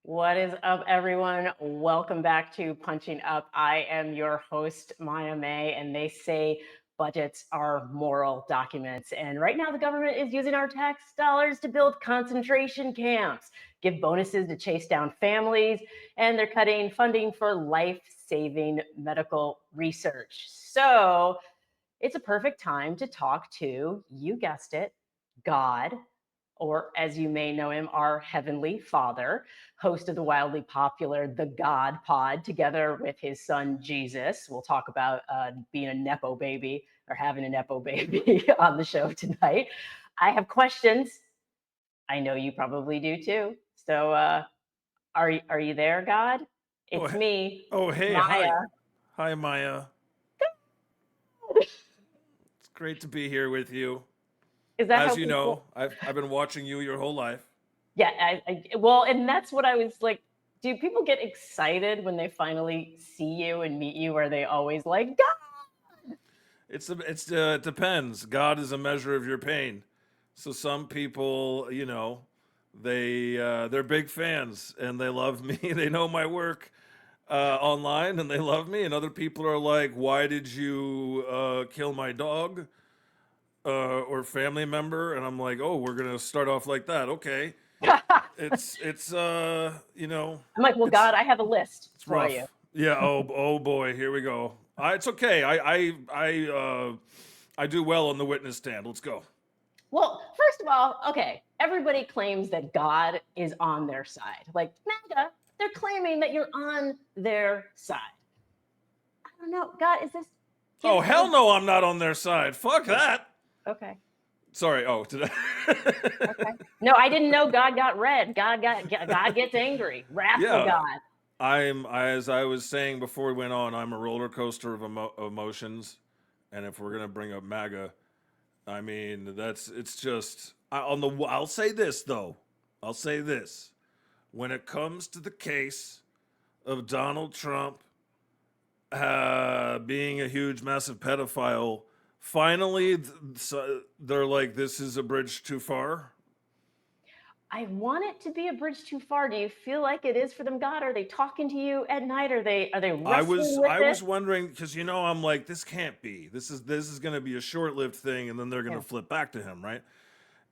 What is up, everyone? Welcome back to Punching Up. I am your host, Maya May, and they say budgets are moral documents. And right now, the government is using our tax dollars to build concentration camps, give bonuses to chase down families, and they're cutting funding for life saving medical research. So it's a perfect time to talk to, you guessed it, God, or as you may know him, our Heavenly Father, host of the wildly popular The God Pod, together with his son Jesus. We'll talk about being a Nepo baby or having a Nepo baby on the show tonight. I have questions. I know you probably do too. So, are you there, God? Oh, It's me, hey, hi. Maya. Hi, Maya. It's great to be here with you. Is that As how you people? know, I've been watching you your whole life. Yeah, well, and that's what I was like. Do people get excited when they finally see you and meet you? Or are they always like, God? It depends. God is a measure of your pain. So some people, they're big fans and they love me. They know my work online and they love me. And other people are like, "Why did you kill my dog or family member?" And I'm like, "Oh, we're gonna start off like that. Okay." It's I'm like, well, it's God, I have a list it's for you. rough. Yeah. Oh boy. Here we go. It's okay. I do well on the witness stand. Let's go. Well, first of all, okay, everybody claims that God is on their side. Like MAGA, they're claiming that you're on their side. I don't know. God, is this Oh give hell no! I'm not on their side. Fuck that. okay. Sorry. Oh, did I? Okay. No, I didn't know God got red. God gets angry. Wrathful Yeah. God. As I was saying before we went on, I'm a roller coaster of emotions, and if we're gonna bring up MAGA, I mean it's just I'll say this though. I'll say this. When it comes to the case of Donald Trump being a huge, massive pedophile, finally they're like, this is a bridge too far. I want it to be a bridge too far. Do you feel like it is for them, God? Are they talking to you at night? Are they wrestling with I it? was wondering because I'm like, this can't be. This is going to be a short-lived thing, and then they're going to Yeah. flip back to him, right?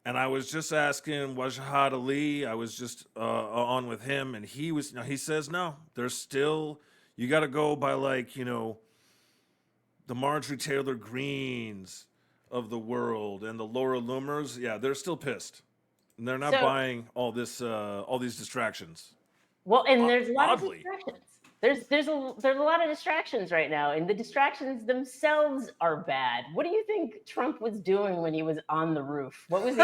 And I was just asking Wajahad Ali. I was just on with him, and he says no. There's still you got to go by like the Marjorie Taylor Greens of the world and the Laura Loomers. Yeah, they're still pissed, and they're not So, buying all these distractions. well, and there's a lot of Oddly, distractions. There's a lot of distractions right now, and the distractions themselves are bad. What do you think Trump was doing when he was on the roof? What was he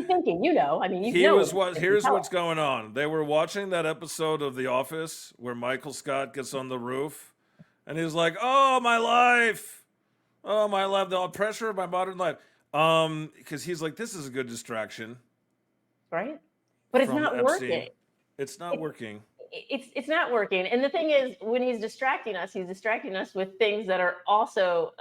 thinking? I mean, you he know what was he's what. thinking. Here's Tell what's us. going on. They were watching that episode of The Office where Michael Scott gets on the roof, and he's like, "Oh my life, oh my life, the pressure of my modern life." Because he's like, "This is a good distraction Right? But it's from not working. Epstein." It's not It, working. it's not working. And the thing is, when he's distracting us with things that are also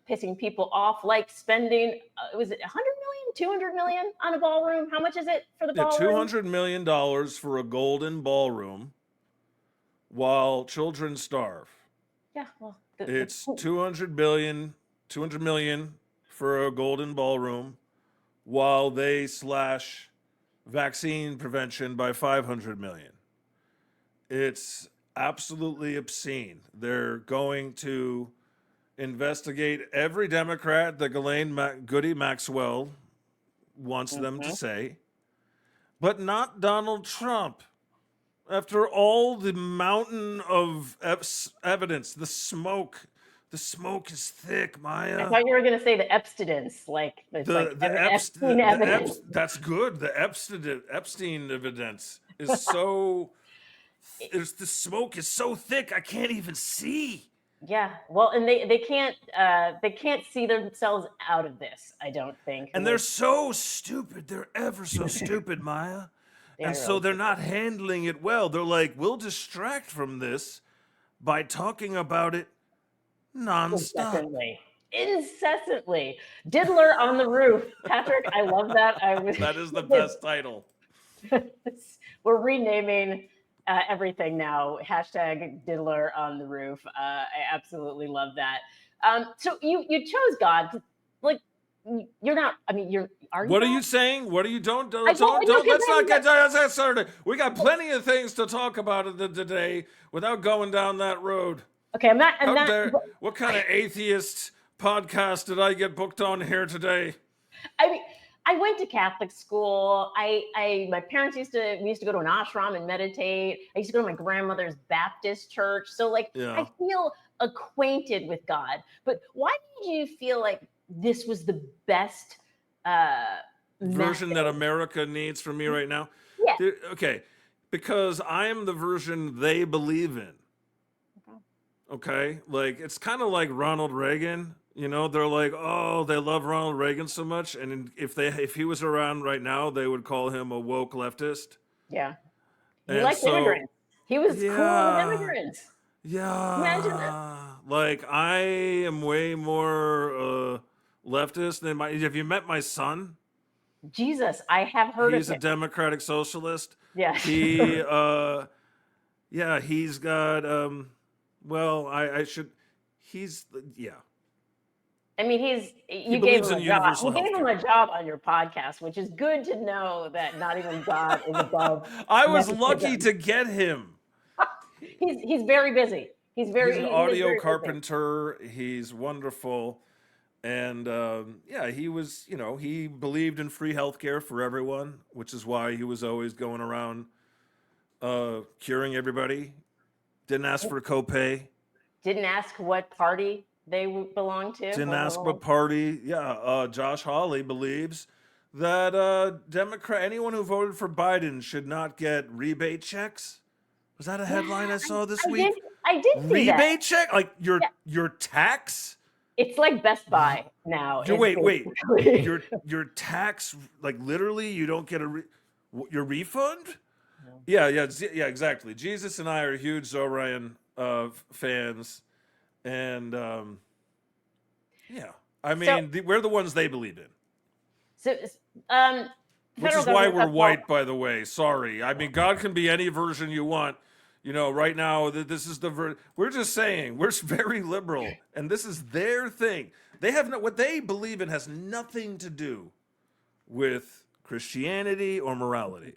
pissing people off, like spending, was it 100 million, 200 million on a ballroom? How much is it for the Yeah, two ballroom? hundred million dollars for a golden ballroom while children starve. Yeah, well, It's 200 million for a golden ballroom while they slash vaccine prevention by 500 million. It's absolutely obscene. They're going to investigate every Democrat that Goody Maxwell wants them to Mhm. say, but not Donald Trump. After all the mountain of evidence, the smoke is thick, I Maya. thought you were going to say the abstinence, like it's like Epstein evidence. That's good. Epstein evidence is so. The smoke is so thick I can't even see. Yeah, well, and they can't see themselves out of this. I don't think, And they're so stupid. They're ever so stupid, Maya. they And are so really they're stupid. not handling it well. They're like, we'll distract from this by talking about it nonstop. Incessantly. Diddler on the roof. Patrick, I love that. I was That is the best title. We're renaming everything now. Hashtag diddler on the roof. I absolutely love that. So you chose God. Like you're not. I mean, are you What are God? you saying? What are you don't I well, no, let's not because get that started. We got plenty of things to talk about today without going down that road. okay, I'm not. I'm How not. dare what kind of atheist podcast did I get booked on here today? I mean, I went to Catholic school. My parents we used to go to an ashram and meditate. I used to go to my grandmother's Baptist church. So like, I Yeah. feel acquainted with God. But why did you feel like this was the best Version that method? America needs from me right now. Yeah. Okay. Because I am the version they believe in. Okay? Like it's kind of like Ronald Reagan. You know, they're like, oh, they love Ronald Reagan so much, and if he was around right now, they would call him a woke leftist. Yeah. He And liked so, immigrants. He was cool with yeah, immigrants. Imagine that. yeah, like I am way more leftist than my. Have you met my son? Jesus, I have heard of He's a him. democratic socialist. Yeah. He, yeah, he's got. Well, I should. He's yeah. I mean, He you gave believes him in a job. universal You health gave him care. a job on your podcast, which is good to know that not even God is above I was lucky nepotism. to get him. He's very busy. He's an He is audio very busy. carpenter. He's wonderful. And yeah, he was, he believed in free healthcare for everyone, which is why he was always going around curing everybody. Didn't ask for a copay. Didn't ask what party they belong to. Didn't ask what party. Yeah, Josh Hawley believes that anyone who voted for Biden should not get rebate checks. Was that a Yeah, headline I saw this I did. week? I did see that. Rebate check, like Yeah, your tax. it's like Best Buy now. Is Wait. basically. Your tax, like literally, you don't get your refund. No. Yeah, exactly. Jesus and I are huge Zorian fans, and yeah, I So, mean we're the ones they believe in, so um, which federal is why government. we're white, by the way. Sorry, I mean God can be any version you want. Right now this is we're just saying we're very liberal, and this is their thing. They have what they believe in has nothing to do with Christianity or morality.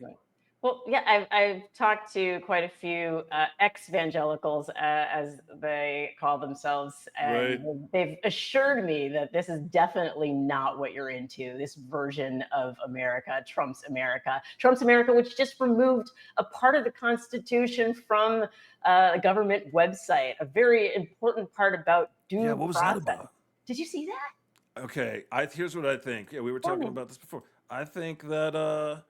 Well, yeah, I've talked to quite a few ex-evangelicals, as they call themselves, Right. and they've assured me that this is definitely not what you're into, this version of America, Trump's America, which just removed a part of the Constitution from a government website, a very important part about due Yeah, what was that process. about? Did you see that? Okay, here's what I think. Yeah, we were Tell talking me. about this before. I think that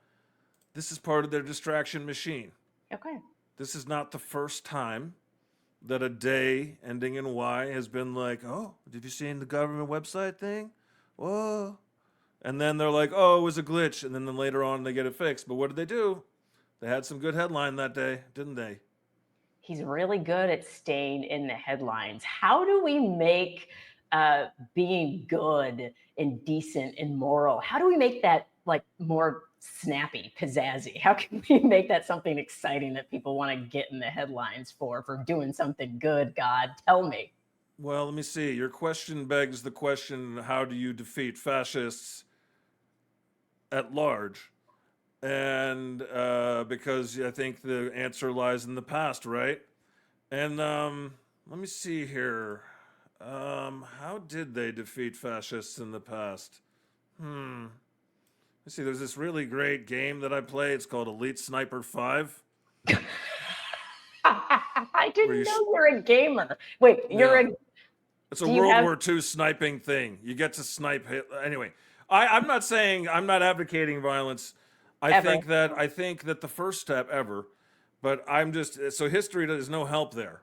this is part of their distraction machine. Okay. This is not the first time that a day ending in Y has been like, oh, did you see the government website thing? Whoa. And then they're like, oh, it was a glitch. And then later on they get it fixed. But what did they do? They had some good headline that day, didn't they? He's really good at staying in the headlines. How do we make being good and decent and moral, how do we make that like more snappy, pizzazzy? How can we make that something exciting that people want to get in the headlines for doing something good? God, tell me. Well, let me see. Your question begs the question, how do you defeat fascists at large? And because I think the answer lies in the past, right? And let me see here. How did they defeat fascists in the past? Let's see, there's this really great game that I play. It's called Elite Sniper 5. I didn't you know you're a gamer. Wait, Yeah. you're a. It's a Do you World have? War II sniping thing. You get to snipe anyway. I'm not saying I'm not advocating violence. I think that the first step ever, but I'm just so history is no help there,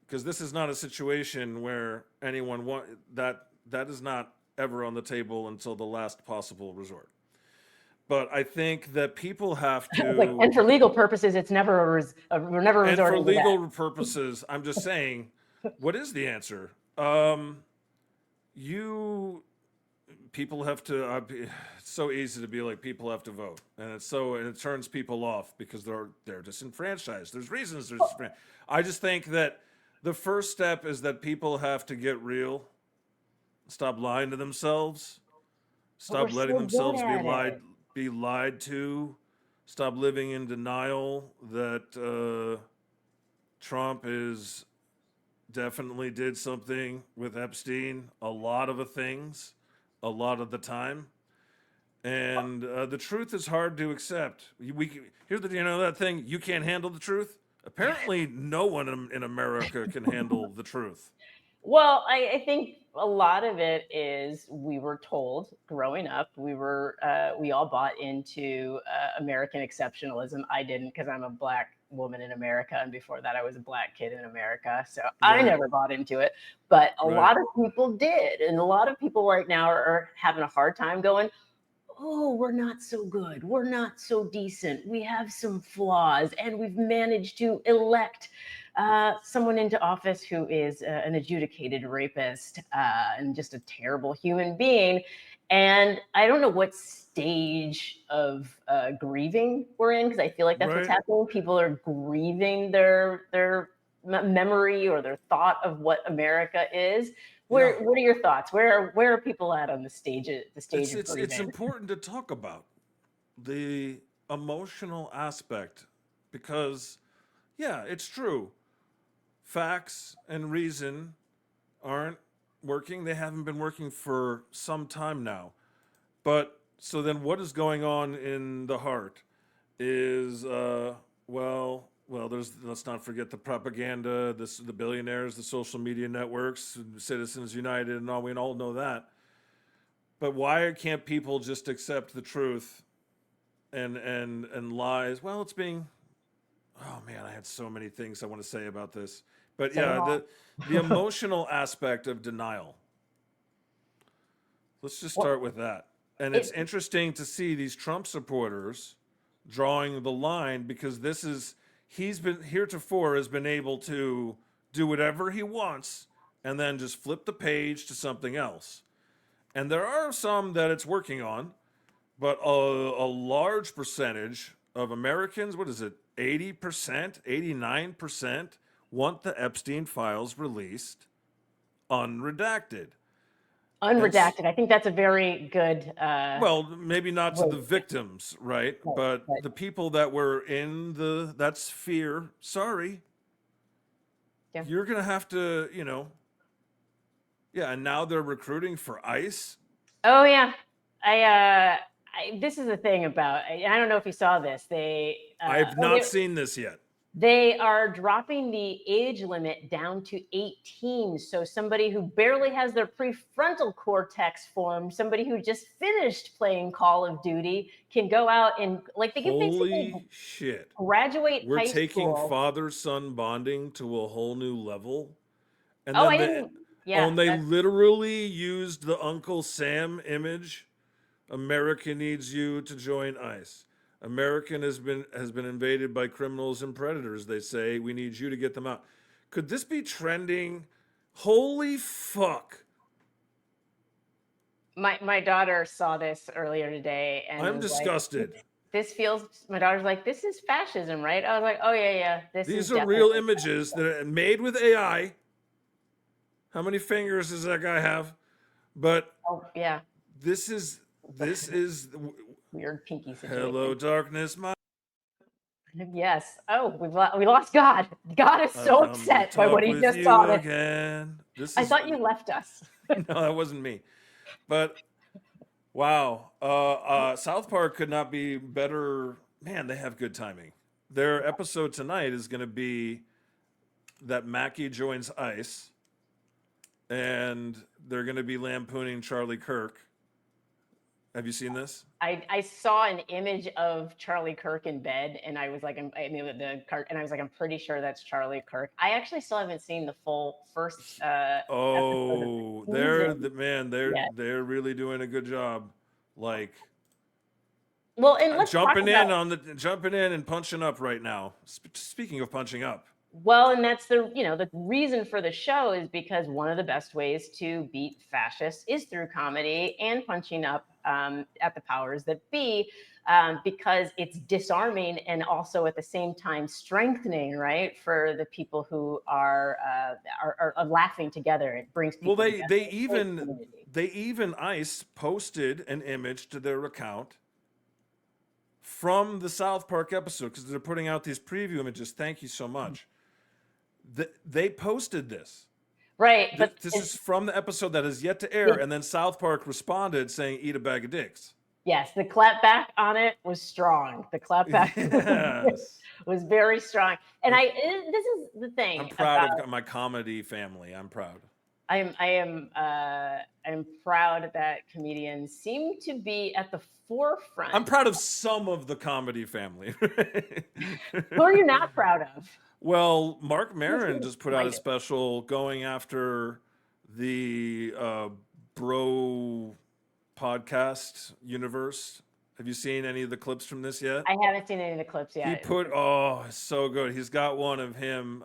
because this is not a situation where anyone that is not ever on the table until the last possible resort. But I think that people have to. Like, and for legal purposes, it's never we're never And for resorting to that. legal purposes, I'm just saying, what is the answer? people have to. It's so easy to be like people have to vote, and it turns people off because they're disenfranchised. There's reasons they're disenfranchised. I just think that the first step is that people have to get real, stop lying to themselves, But we're stop letting so good themselves at it. be lied to, stop living in denial that Trump is definitely did something with Epstein, a lot of the things, a lot of the time. And the truth is hard to accept. Here's the that thing, you can't handle the truth. Apparently, no one in America can handle the truth. Well, I think a lot of it is we were told growing up, we all bought into American exceptionalism. I didn't because I'm a Black woman in America. And before that, I was a Black kid in America. So I Right, never bought into it. But a right. lot of people did. And a lot of people right now are having a hard time going, oh, we're not so good. We're not so decent. We have some flaws, and we've managed to elect someone into office who is an adjudicated rapist and just a terrible human being. And I don't know what stage of grieving we're in because I feel like that's what's Right. happening. People are grieving their memory or their thought of what America is. Yeah. What are your thoughts? Where are people at on the stage of It's grieving? important to talk about the emotional aspect because yeah, it's true. Facts and reason aren't working. They haven't been working for some time now. But so then what is going on in the heart is there's let's not forget the propaganda, the billionaires, the social media networks, Citizens United and all we all know that. But why can't people just accept the truth and lies? Well, it's being oh man, I had so many things I want to say about this. But Say them yeah, all. the emotional aspect of denial. Let's just Well, start with that. And it's it, interesting to see these Trump supporters drawing the line because he's been heretofore has been able to do whatever he wants and then just flip the page to something else. And there are some that it's working on, but a large percentage of Americans, what is it, 80%, 89%, want the Epstein files released unredacted. And unredacted. I think that's a very good well, maybe not to way the to say it. victims, right? Right, But but the people that were in that's fear. Sorry, yeah. you're going to have to, yeah, and now they're recruiting for ICE. Oh yeah. This is the thing about I don't know if you saw this. I've not seen this yet. They are dropping the age limit down to 18. So somebody who barely has their prefrontal cortex formed, somebody who just finished playing Call of Duty can go out and like they can basically Holy shit. graduate We're high taking school. father-son bonding to a whole new level. And Oh, then I didn't. oh, Yeah, and they that's literally used the Uncle Sam image. America needs you to join ICE. American has been invaded by criminals and predators. They say we need you to get them out. Could this be trending? Holy fuck! my daughter saw this earlier today and I'm was like, disgusted. this feels my daughter's like, this is fascism, right? I was like, oh yeah, this is These are real definitely images that are made with AI. How many fingers does that guy have? But oh yeah. this is Weird pinky hello situation. darkness, my Yes. Oh, we lost God. God is I've so come to upset by what talk he with just you taught us. again. This I is thought you left us. no, that wasn't me. But wow, South Park could not be better. Man, they have good timing. Their episode tonight is going to be that Mackie joins ICE, and they're going to be lampooning Charlie Kirk. Have you seen this? I saw an image of Charlie Kirk in bed, and I was like, I mean, the cart, and I was like, I'm pretty sure that's Charlie Kirk. I actually still haven't seen the full first episode of the Oh, they're season the man. They're yet. they're really doing a good job. Like Well, and let's talk jumping about in on the jumping in and punching up right now. Speaking of punching up, Well, and that's the reason for the show is because one of the best ways to beat fascists is through comedy and punching up at the powers that be, because it's disarming and also at the same time strengthening, right, for the people who are laughing together. It brings Well, people together. they even ICE posted an image to their account from the South Park episode because they're putting out these preview images. Thank you so much. They posted this. Right, but This is from the episode that is yet to air, and then South Park responded saying, "Eat a bag of dicks." yes, the clapback on it was strong. The clapback Yes. was very strong. And this is the thing I'm proud about of my comedy family. I'm proud. I'm proud that comedians seem to be at the forefront. I'm proud of some of the comedy family. Who are you not proud of? Well, Mark Maron just put out a Mind it. special going after the bro podcast universe. Have you seen any of the clips from this yet? I haven't seen any of the clips He yet. put, it's so good. He's got one of him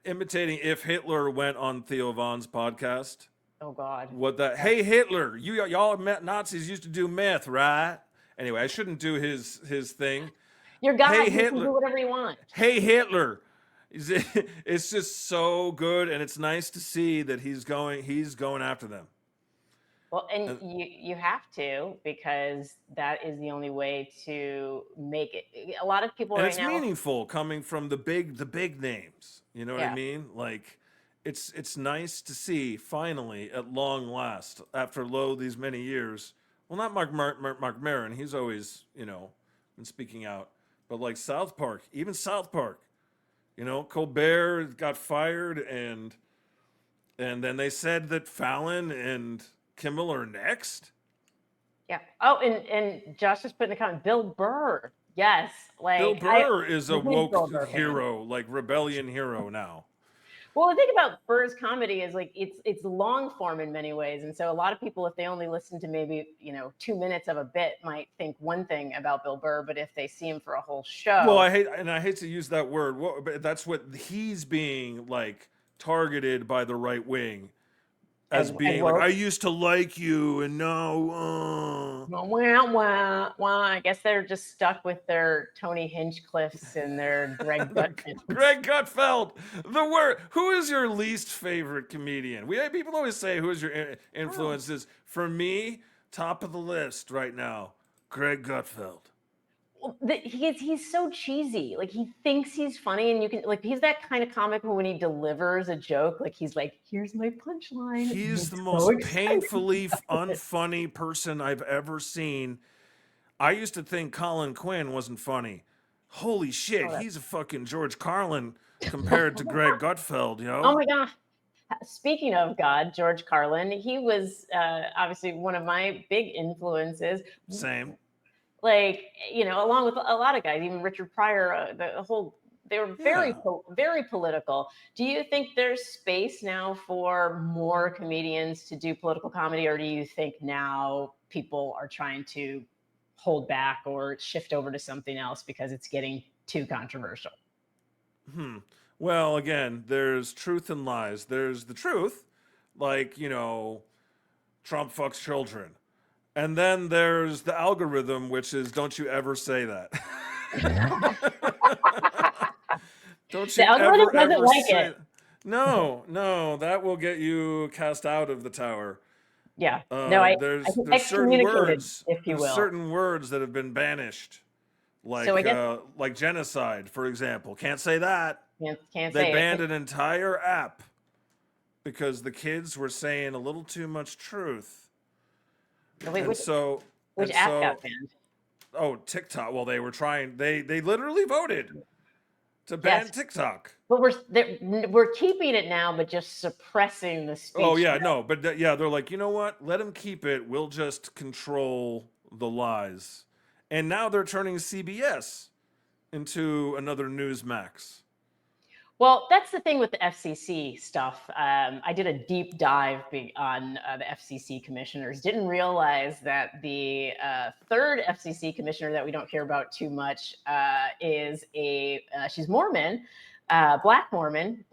imitating if Hitler went on Theo Vaughn's podcast. Oh God. Hey Hitler, y'all Nazis used to do meth, right? Anyway, I shouldn't do his thing. Your God, Hey you can Hitler. do whatever you want. Hey Hitler. It's just so good, and it's nice to see that he's going after them. Well, and you have to, because that is the only way to make it. A lot of people And right it's now. meaningful coming from the big names. You know what I Yeah. mean? Like, it's nice to see finally, at long last, after these many years. Well, not Mark Maron. He's always been speaking out, but like South Park, even South Park. Colbert got fired, and then they said that Fallon and Kimmel are next. Yeah. Oh, and Josh just put in the comment, Bill Burr. Yes. Like Bill Burr is a I'm big Bill woke Burr fan. hero, like rebellion hero now. Well, the thing about Burr's comedy is like it's long form in many ways, and so a lot of people, if they only listen to maybe 2 minutes of a bit, might think one thing about Bill Burr, but if they see him for a whole show, Well, I hate to use that word, but that's what he's being like targeted by the right wing as being like, I used to like you, and now. Well, I guess they're just stuck with their Tony Hinchcliffes and their Greg Gutfeld. Greg Gutfeld, the word. Who is your least favorite comedian? People always say, who is your influences? For me, top of the list right now, Greg Gutfeld. He's so cheesy. Like, he thinks he's funny, and you can, like, he's that kind of comic who, when he delivers a joke, like, he's like, here's my punchline. He's the most painfully unfunny person I've ever seen. I used to think Colin Quinn wasn't funny. Holy shit, he's a fucking George Carlin compared to Greg Gutfeld, yo. Oh my God. Speaking of God, George Carlin, he was obviously one of my big influences. Same. Like, along with a lot of guys, even Richard Pryor, they were very political. Do you think there's space now for more comedians to do political comedy, or do you think now people are trying to hold back or shift over to something else because it's getting too controversial? Well, again, there's truth and lies. There's the truth, like, Trump fucks children. And then there's the algorithm, which is, don't you ever say that. Don't you ever say it. No, that will get you cast out of the tower. Yeah. There's certain words, if you will. certain words that have been banished, like genocide, for example. Can't say that. Can't They say banned an entire app because the kids were saying a little too much truth. Which app got banned? Oh, TikTok. Well, they were trying. They literally voted to ban TikTok. But we're keeping it now, but just suppressing the speech. Oh yeah, no, but they're like, you know what? Let them keep it. We'll just control the lies. And now they're turning CBS into another Newsmax. Well, that's the thing with the FCC stuff. I did a deep dive on the FCC commissioners. Didn't realize that the third FCC commissioner that we don't hear about too much is she's Mormon, black Mormon,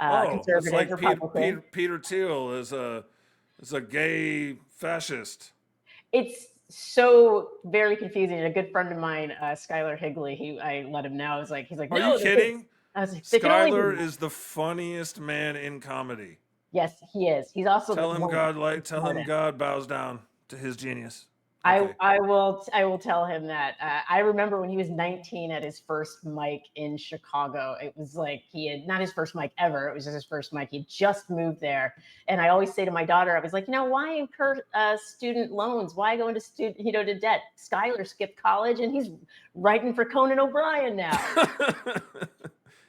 Oh, it's conservative like Republican. Peter Thiel is a gay fascist. It's so very confusing. And a good friend of mine, Skylar Higley, I let him know. He's like, Are you no, kidding? I was like, they can only be Skylar one. is the funniest man in comedy. Yes, he is. He's also one of the Tell him smartest. God bows down to his genius. I Okay. I will tell him that. I remember when he was 19 at his first mic in Chicago. It was like he had not his first mic ever. It was just his first mic. He just moved there, and I always say to my daughter, I was like, why incur student loans? Why go into to debt? Skylar skipped college, and he's writing for Conan O'Brien now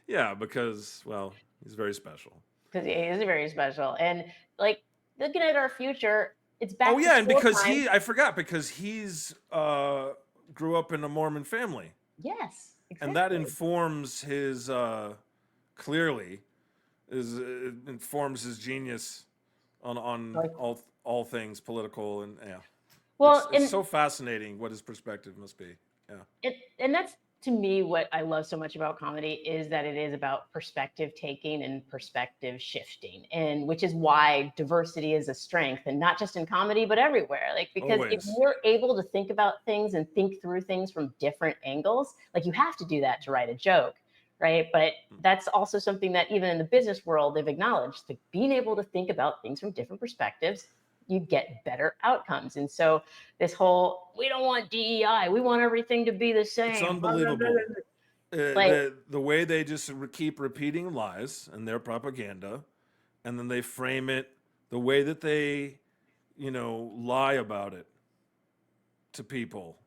Yeah, because, well, he's very special. because he is very special. And like looking at our future, it's Oh back to yeah, and school because time. I forgot, because he's grew up in a Mormon family, Yes, and that exactly. informs his clearly is it informs his genius on Like, all things political, and yeah, well, it's so fascinating what his perspective must be. Yeah. and that's to me what I love so much about comedy is that it is about perspective taking and perspective shifting, and which is why diversity is a strength, and not just in comedy but everywhere. Like because if Always. you're able to think about things and think through things from different angles, like you have to do that to write a joke, right? But that's also something that even in the business world they've acknowledged, like being able to think about things from different perspectives, you get better outcomes. And so this whole we don't want DEI, we want everything to be the It's same. unbelievable. Like The way they just keep repeating lies and their propaganda, and then they frame it the way that they, lie about it to people,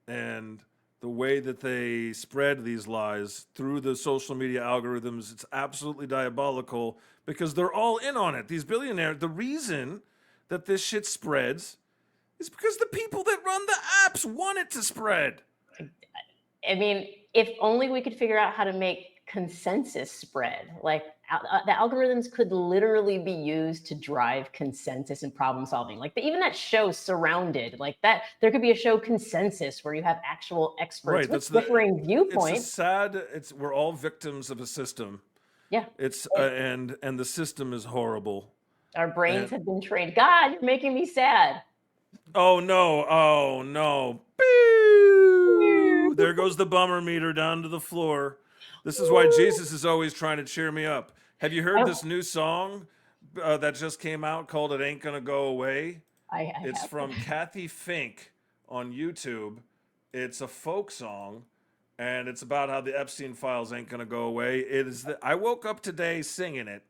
and the way that they spread these lies through the social media algorithms, it's absolutely diabolical because they're all in on it. These billionaires, the reason that this shit spreads is because the people that run the apps want it to spread. I mean, if only we could figure out how to make consensus spread. Like the algorithms could literally be used to drive consensus and problem solving. Like even that show Surrounded, like that, there could be a show Consensus where you have actual experts Right. with differing It's a viewpoints. sad. We're all victims of a system. Yeah, It's and the system is horrible. our brains And have been trained. God, you're making me sad. oh no, oh no. Pew! There goes the bummer meter down to the floor. This is why Jesus is always trying to cheer me up. Have you heard I, this new song that just came out called "It Ain't Gonna Go Away"? I It's have. from Kathy Fink on YouTube. It's a folk song, and it's about how the Epstein files ain't gonna go away. I woke up today singing it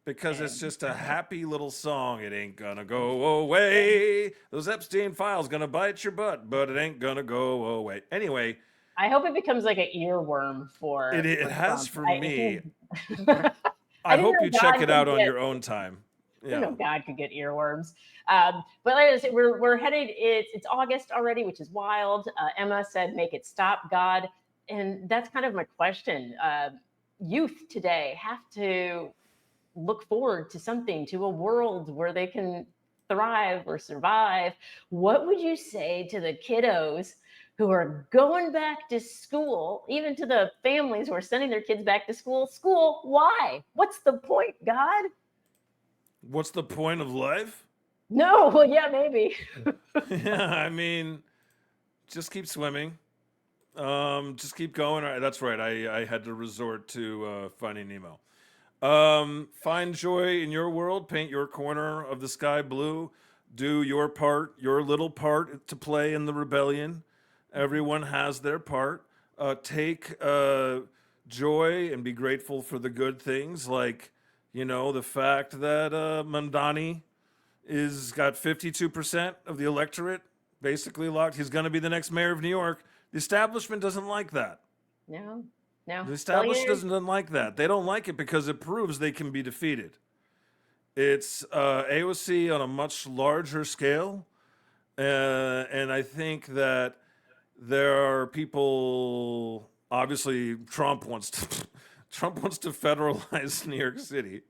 because it's just a happy little song. It ain't gonna go away. Those Epstein files gonna bite your butt, but it ain't gonna go away. Anyway, I hope it becomes like an earworm it for has Trump. for me. I I didn't hope you know check God it could out on get. your own time. I didn't Yeah. know God could get earworms. But like I said, we're headed. It's August already, which is wild. Emma said, "Make it stop, God," and that's kind of my question. Youth today have to look forward to something, to a world where they can thrive or survive. What would you say to the kiddos who are going back to school, even to the families who are sending their kids back to school? School, why? What's the point, God? What's the point of life? No, well, yeah, maybe. Yeah, I mean, just keep swimming. Just keep going. That's right. I had to resort to Finding Nemo. Find joy in your world. Paint your corner of the sky blue. Do your part, your little part to play in the rebellion. Everyone has their part. Take joy and be grateful for the good things, like the fact that Mamdani is got 52% of the electorate basically locked. He's going to be the next mayor of New York. The establishment doesn't like that. No, no. The establishment Billionaires. doesn't like that. They don't like it because it proves they can be defeated. It's AOC on a much larger scale. And I think that there are people obviously Trump wants to federalize New York City.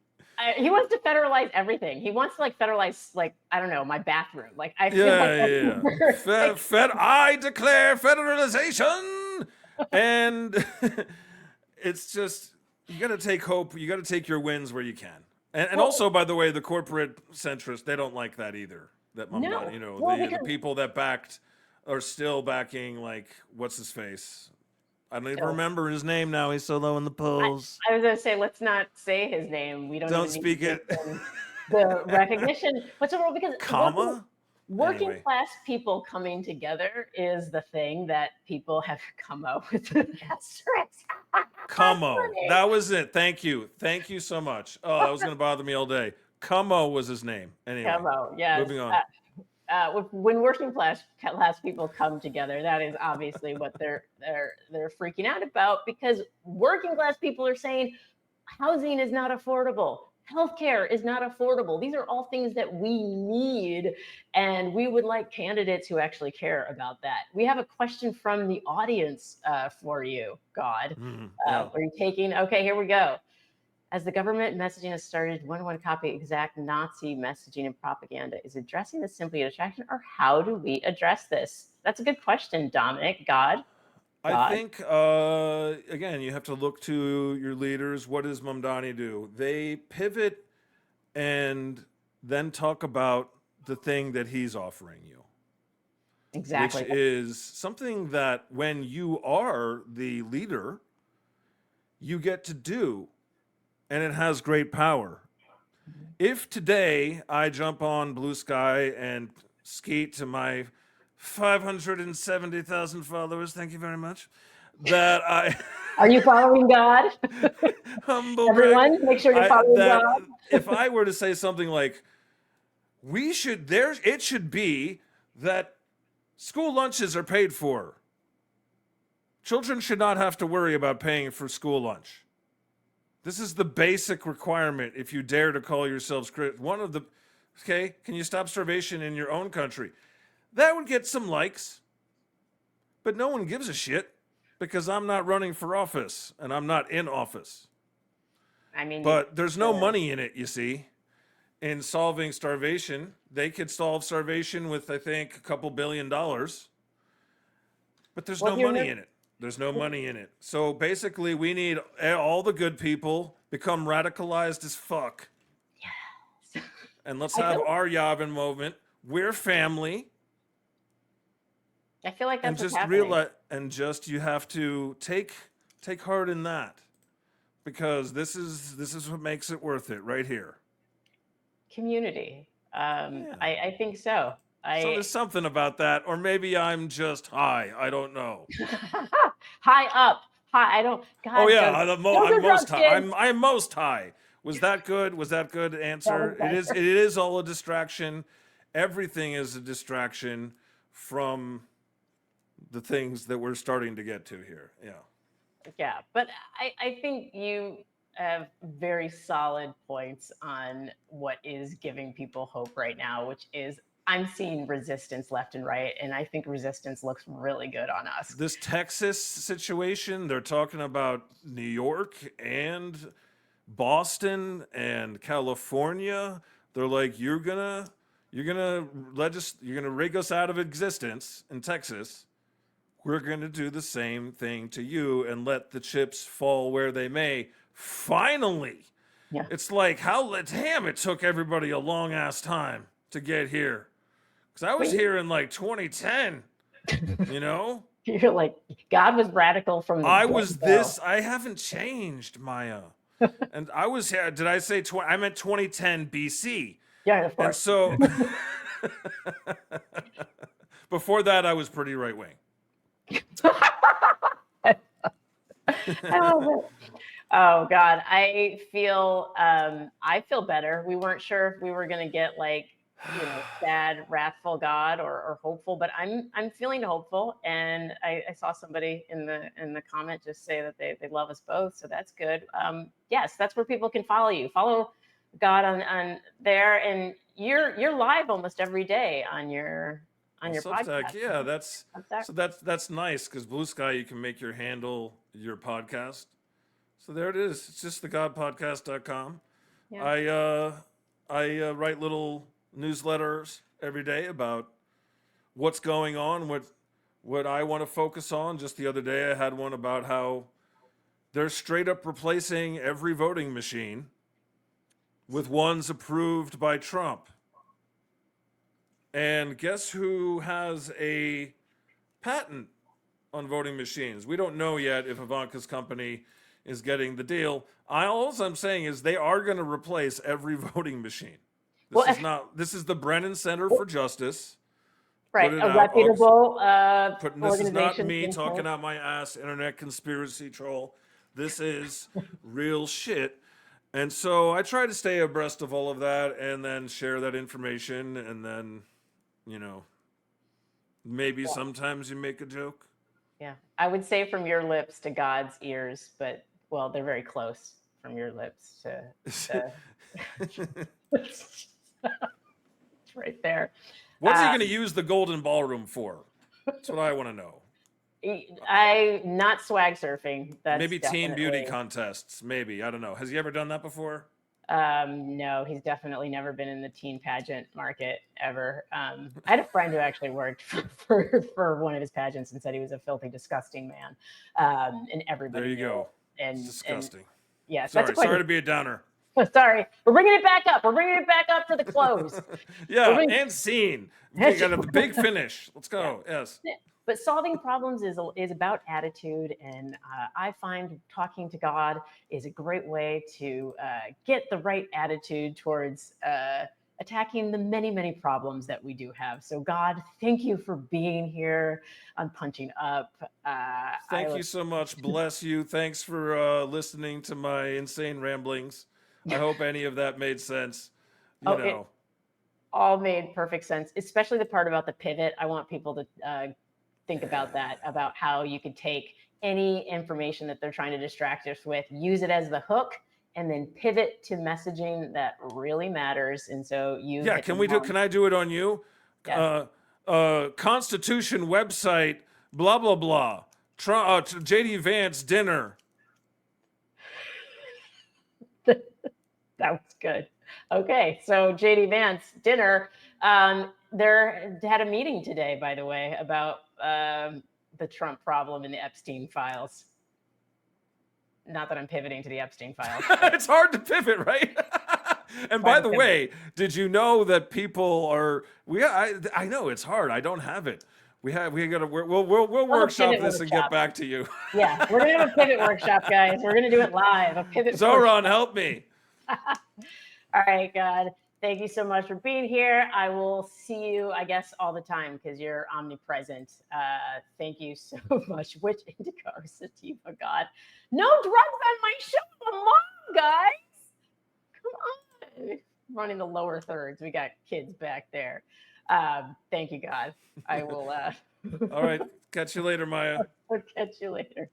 He wants to federalize everything. He wants to like federalize, like, I don't know, my bathroom. Like, I feel like Yeah. that's I declare federalization, and it's just you got to take hope. You got to take your wins where you can. And well, also, by the way, the corporate centrists, they don't like that either. That Mamdani, no, well, the because people that backed are still backing, like, what's his face? I don't even so remember his name now. He's so low in the polls. I was gonna say, let's not say his name. We don't Don't even need to speak give it. him the recognition. But so because Comma? working Anyway. class people coming together is the thing that people have come up with the asterisks. That's Camo. funny. That was it. Thank you. Thank you so much. Oh, that was going to bother me all day. Camo was his name. Anyway, Camo, yes. moving on. When working class people come together, that is obviously what they're freaking out about, because working class people are saying housing is not affordable. Healthcare is not affordable. These are all things that we need, and we would like candidates who actually care about that. We have a question from the audience for you, God. Yeah. Are you taking? Okay, here we go. As the government messaging has started one-to-one copy exact Nazi messaging and propaganda, is addressing this simply a distraction, or how do we address this? That's a good question, Dominic. God. I think, again, you have to look to your leaders. What does Mamdani do? They pivot and then talk about the thing that he's offering you. Exactly. Which is something that when you are the leader, you get to do, and it has great power. If today I jump on Blue Sky and skeet to my 570,000 followers, thank you very much, that I Are you following God? humble brag, Everyone, make sure you're following that God. if I were to say something like, it should be that school lunches are paid for. Children should not have to worry about paying for school lunch. This is the basic requirement if you dare to call yourselves one of the, okay, can you stop starvation in your own country? That would get some likes, but no one gives a shit because I'm not running for office and I'm not in office. I mean, But there's no money in it, you see, in solving starvation. They could solve starvation with, I think, a couple $1 billion, but there's no money in it. There's no money in it. So basically, we need all the good people become radicalized as fuck. Yes. And let's have our Yavin moment. We're family. I feel like that's and just what's happening. realize, and just you have to take heart in that, because this is what makes it worth it right here. Community. Yeah. I think so. So there's something about that, or maybe I'm just high. I don't know. High up. High. I don't. God, Oh yeah, don't I'm do most drugs, high. kids. I'm most high. Was that good? Was that good answer? That was It is all a distraction. Everything is a distraction from the things that we're starting to get to here. Yeah. Yeah, but I think you have very solid points on what is giving people hope right now, which is I'm seeing resistance left and right, and I think resistance looks really good on us. This Texas situation, they're talking about New York and Boston and California. They're like, you're gonna rig us out of existence in Texas. We're gonna do the same thing to you and let the chips fall where they may. Finally. Yeah. It's like, damn, it took everybody a long ass time to get here. Because I was here in like 2010, you know? You're like, God was radical from the get-go. I haven't changed, Maya. And I was here, did I say, I meant 2010 BC. Yeah, of course. And so, before that, I was pretty right wing. I love it. Oh God, I feel better. We weren't sure if we were gonna get like, sad, wrathful God or hopeful, but I'm feeling hopeful. And I saw somebody in the comment just say that they love us both, so that's good. Yes, that's where people can follow you. Follow God on there, and you're live almost every day on your on On your Substack, podcast. yeah, that's Substack. so that's nice because Blue Sky you can make your handle your podcast. So there it is. It's just thegodpodcast.com. Yeah. I write little newsletters every day about what's going on, what I want to focus on. Just the other day, I had one about how they're straight up replacing every voting machine with ones approved by Trump. And guess who has a patent on voting machines? We don't know yet if Ivanka's company is getting the deal. All I'm saying is they are going to replace every voting machine. Well, This is the Brennan Center for Justice. right, Put it a out. reputable This is not organization. me talking out my ass, internet conspiracy troll. This is real shit. And so I try to stay abreast of all of that and then share that information. And then, maybe sometimes you make a joke. Yeah, I would say from your lips to God's ears, but well, they're very close from your lips to it's right there. What's he going to use the Golden Ballroom for? That's what I want to know. I'm not swag surfing. That's maybe teen definitely... beauty contests. Maybe. I don't know. Has he ever done that before? No, he's definitely never been in the teen pageant market ever. I had a friend who actually worked for one of his pageants and said he was a filthy, disgusting man. And everybody. There you go. And it's disgusting. And, yes. Sorry to be a downer. Sorry, we're bringing it back up. We're bringing it back up for the close. Yeah, and scene. We got the big finish. Let's go. Yeah. Yes. But solving problems is about attitude, and I find talking to God is a great way to get the right attitude towards attacking the many, many problems that we do have. So God, thank you for being here on Punching Up. Thank you so much. Bless you. Thanks for listening to my insane ramblings. I hope any of that made sense. It all made perfect sense, especially the part about the pivot. I want people to think about that, about how you could take any information that they're trying to distract us with, use it as the hook, and then pivot to messaging that really matters. And so can I do it on you? Yes. Constitution website, blah, blah, blah. JD Vance dinner. That was good. Okay, so JD Vance dinner. They had a meeting today, by the way, about the Trump problem and the Epstein files. Not that I'm pivoting to the Epstein files. It's hard to pivot, right? And by the way, did you know that people are? I know it's hard. I don't have it. We got to. We'll workshop this and get back to you. Yeah, we're gonna have a pivot workshop, guys. We're gonna do it live. A pivot. Zoran, help me. All right, God. Thank you so much for being here. I will see you, I guess, all the time because you're omnipresent. Thank you so much. Which indica or sativa, God? No drugs on my show. Come on, guys. Come on. Running the lower thirds. We got kids back there. Thank you, God. I will. All right. Catch you later, Maya. I'll catch you later.